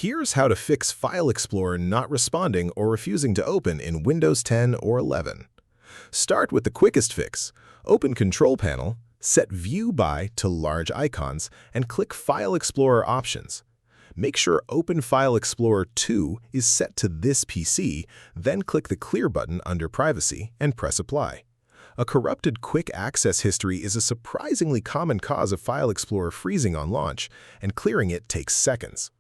Here's how to fix File Explorer not responding or refusing to open in Windows 10 or 11. Start with the quickest fix. Open Control Panel, set View By to Large Icons, and click File Explorer Options. Make sure Open File Explorer 2 is set to this PC, then click the Clear button under Privacy and press Apply. A corrupted quick access history is a surprisingly common cause of File Explorer freezing on launch, and clearing it takes seconds.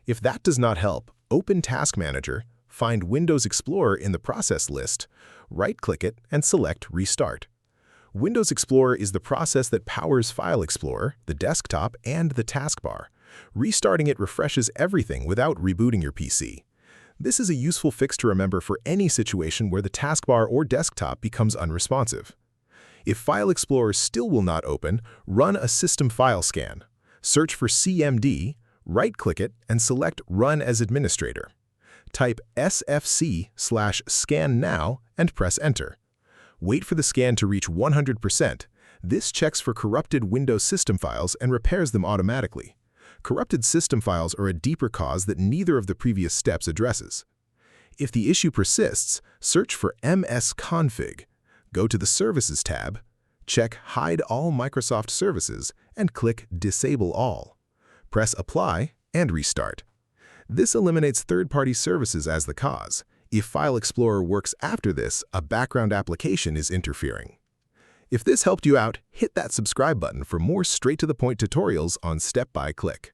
If that does not help, open Task Manager, find Windows Explorer in the process list, right-click it, and select Restart. Windows Explorer is the process that powers File Explorer, the desktop, and the taskbar. Restarting it refreshes everything without rebooting your PC. This is a useful fix to remember for any situation where the taskbar or desktop becomes unresponsive. If File Explorer still will not open, run a system file scan. Search for CMD, right-click it, and select Run as Administrator. Type sfc/scan now and press Enter. Wait for the scan to reach 100%. This checks for corrupted Windows system files and repairs them automatically. Corrupted system files are a deeper cause that neither of the previous steps addresses. If the issue persists, search for msconfig. Go to the Services tab, check Hide All Microsoft Services, and click Disable All. Press Apply and restart. This eliminates third-party services as the cause. If File Explorer works after this, a background application is interfering. If this helped you out, hit that subscribe button for more straight-to-the-point tutorials on Step by Click.